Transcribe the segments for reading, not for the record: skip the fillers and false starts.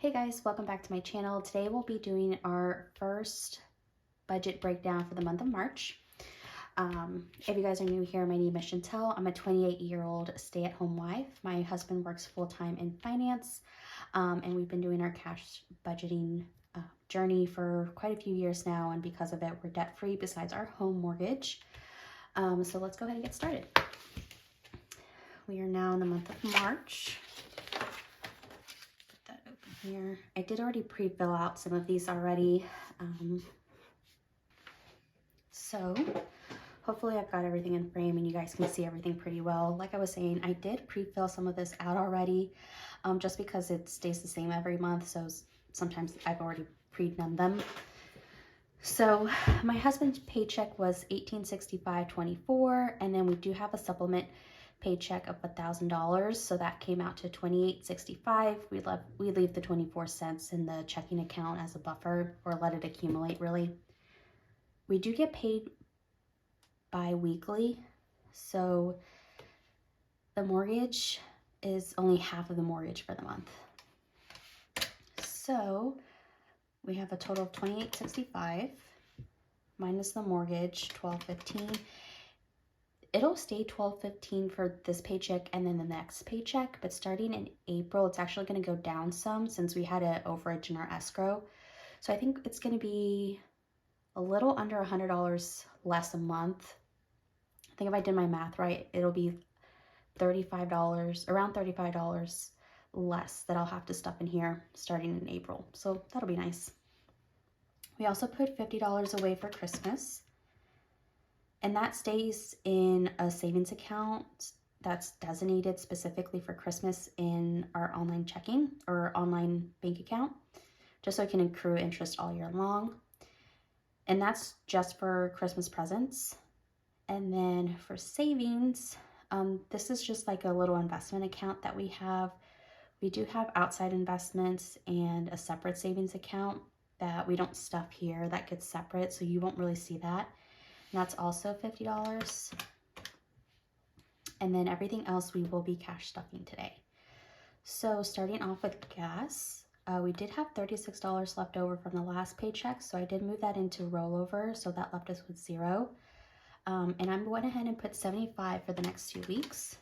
Hey guys, welcome back to my channel. Today we'll be doing our first budget breakdown for the month of March. If you guys are new here, my name is Chantel. I'm a 28-year-old stay-at-home wife. My husband works full-time in finance, and we've been doing our cash budgeting journey for quite a few years now, and because of it, we're debt-free besides our home mortgage. So let's go ahead and get started. We are now in the month of March. Here. I did already pre-fill out some of these already. So hopefully I've got everything in frame and you guys can see everything pretty well. Like I was saying, I did pre-fill some of this out already, just because it stays the same every month. So sometimes I've already pre-done them. So my husband's paycheck was $1865.24, and then we do have a supplement paycheck of $1,000, so that came out to $28.65. We leave the 24 cents in the checking account as a buffer, or let it accumulate really. We do get paid bi-weekly, so the mortgage is only half of the mortgage for the month. So we have a total of $28.65 minus the mortgage, $12.15. It'll stay $12.15 for this paycheck and then the next paycheck, but starting in April, it's actually going to go down some since we had an overage in our escrow. So I think it's going to be a little under $100 less a month. I think if I did my math right, it'll be $35, around $35 less that I'll have to stuff in here starting in April. So that'll be nice. We also put $50 away for Christmas. And that stays in a savings account that's designated specifically for Christmas in our online checking or online bank account, just so it can accrue interest all year long. And that's just for Christmas presents. And then for savings, this is just like a little investment account that we have. We do have outside investments and a separate savings account that we don't stuff here, that gets separate, so you won't really see that. And that's also $50. And then everything else we will be cash stuffing today. So starting off with gas, we did have $36 left over from the last paycheck, so I did move that into rollover, so that left us with $0. And I went ahead and put $75 for the next 2 weeks.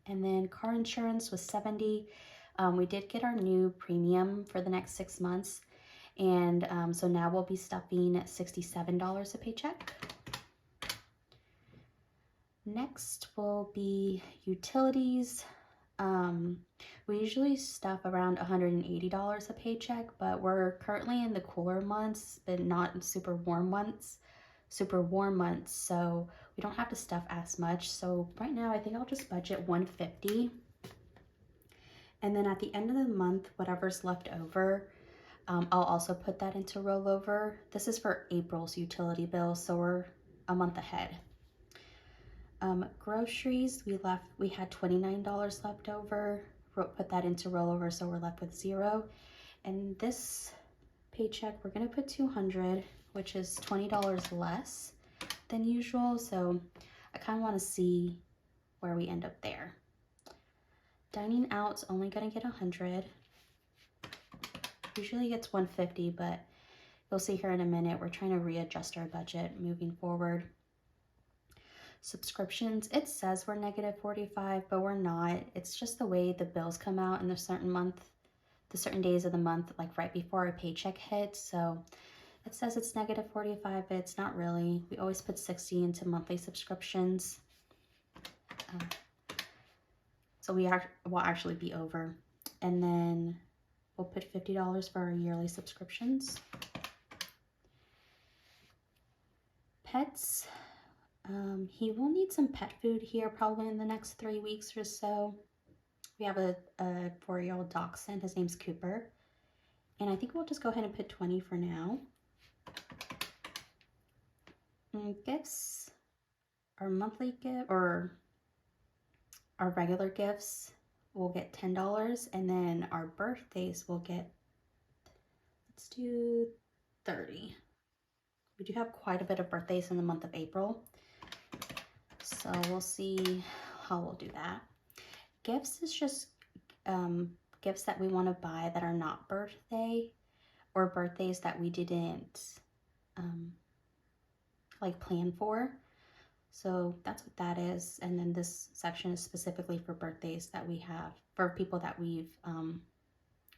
And then car insurance was $70. We did get our new premium for the next 6 months. And so now we'll be stuffing $67 a paycheck. Next will be utilities. We usually stuff around $180 a paycheck, but we're currently in the cooler months, but not super warm months. So we don't have to stuff as much. So right now I think I'll just budget $150. And then at the end of the month, whatever's left over, I'll also put that into rollover. This is for April's utility bill, so we're a month ahead. Groceries, we had $29 left over. Put that into rollover, so we're left with $0. And this paycheck, we're gonna put $200, which is $20 less than usual. So I kind of want to see where we end up there. Dining out's only gonna get $100. Usually gets $150, but you'll see here in a minute, we're trying to readjust our budget moving forward. Subscriptions, it says we're negative $45, but we're not. It's just the way the bills come out in the certain days of the month, like right before our paycheck hits. So it says it's negative $45, but it's not really. We always put $60 into monthly subscriptions. So we'll actually be over. And then we'll put $50 for our yearly subscriptions. Pets, he will need some pet food here probably in the next 3 weeks or so. We have a 4-year-old dachshund. His name's Cooper. And I think we'll just go ahead and put 20 for now. Gifts, our monthly gift or our regular gifts, we'll get $10, and then our birthdays will get, let's do 30. We do have quite a bit of birthdays in the month of April, so we'll see how we'll do that. Gifts is just gifts that we want to buy that are not birthday or birthdays that we didn't like plan for. So that's what that is. And then this section is specifically for birthdays that we have, for people that we've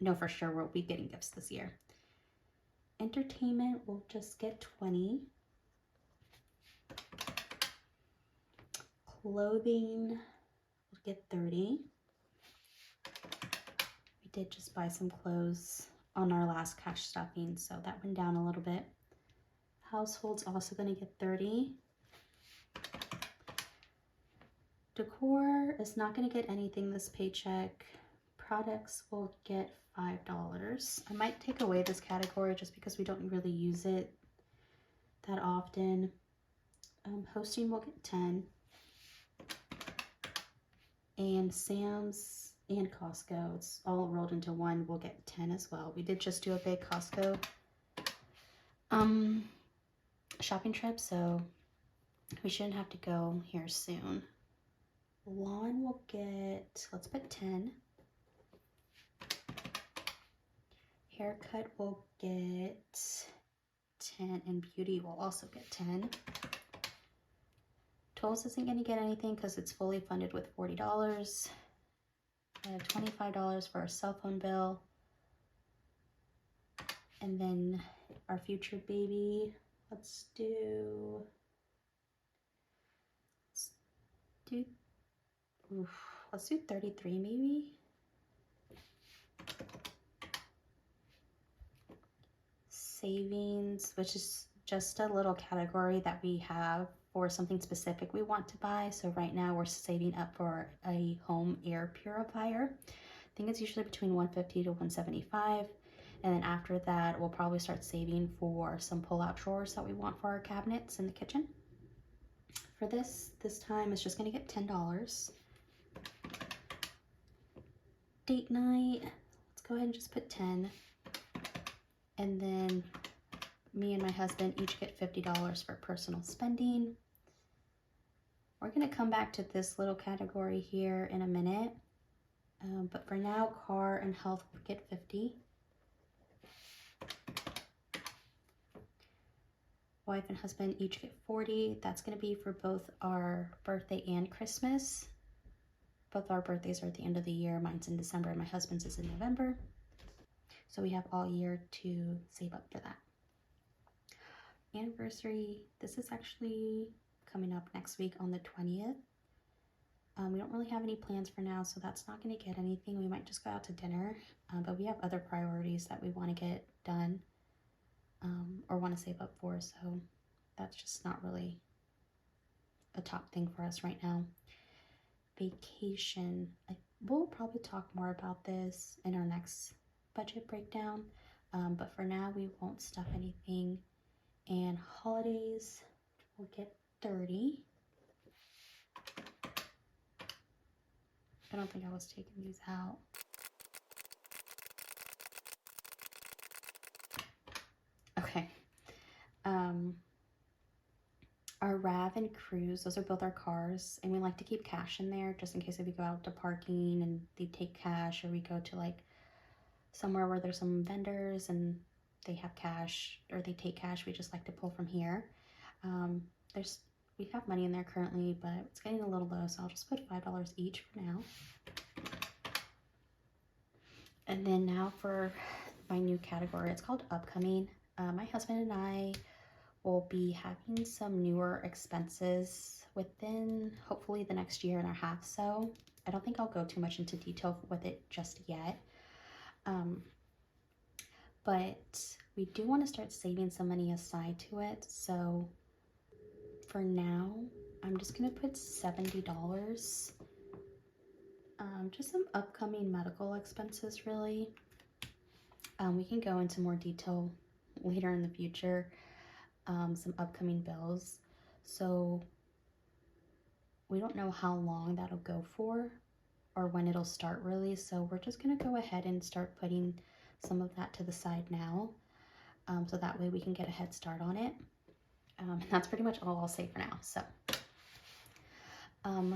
know for sure we'll be getting gifts this year. Entertainment will just get 20. Clothing will get 30. We did just buy some clothes on our last cash stuffing, so that went down a little bit. Household's also going to get 30. Decor is not going to get anything this paycheck. Products will get $5. I might take away this category just because we don't really use it that often. Hosting will get 10. And Sam's and Costco, it's all rolled into one, will get 10 as well. We did just do a big Costco shopping trip, so we shouldn't have to go here soon. Lawn will get, let's put 10. Haircut will get 10, and beauty will also get 10. Tools isn't going to get anything because it's fully funded with $40. I have $25 for our cell phone bill. And then our future baby, let's do 33 maybe. Savings, which is just a little category that we have for something specific we want to buy. So right now we're saving up for a home air purifier. I think it's usually between $150 to $175. And then after that, we'll probably start saving for some pull-out drawers that we want for our cabinets in the kitchen. For this time, it's just going to get $10. Date night, let's go ahead and just put 10. And then me and my husband each get $50 for personal spending. We're going to come back to this little category here in a minute. But for now, car and health will get 50. Wife and husband each get 40. That's going to be for both our birthday and Christmas. Both our birthdays are at the end of the year. Mine's in December and my husband's is in November. So we have all year to save up for that. Anniversary, this is actually coming up next week on the 20th. We don't really have any plans for now, so that's not going to get anything. We might just go out to dinner, but we have other priorities that we want to get done or want to save up for, so that's just not really a top thing for us right now. Vacation, we'll probably talk more about this in our next budget breakdown, but for now we won't stuff anything. And holidays will get 30. I don't think I was taking these out. Okay. Our RAV and Cruise, those are both our cars, and we like to keep cash in there just in case if we go out to parking and they take cash, or we go to like somewhere where there's some vendors and they have cash or they take cash, we just like to pull from here. We have money in there currently, but it's getting a little low, so I'll just put $5 each for now. And then now for my new category, it's called upcoming. My husband and I will be having some newer expenses within hopefully the next year and a half. So I don't think I'll go too much into detail with it just yet. But we do want to start saving some money aside to it. So for now, I'm just going to put $70. Just some upcoming medical expenses, really. We can go into more detail later in the future. Some upcoming bills. So we don't know how long that'll go for or when it'll start really. So we're just going to go ahead and start putting some of that to the side now. So that way we can get a head start on it. And that's pretty much all I'll say for now.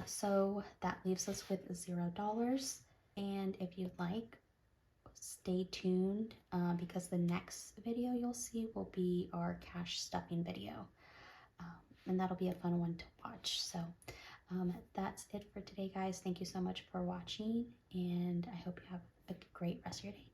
So that leaves us with $0. And if you'd like, stay tuned because the next video you'll see will be our cash stuffing video. And that'll be a fun one to watch. So that's it for today, guys. Thank you so much for watching, and I hope you have a great rest of your day.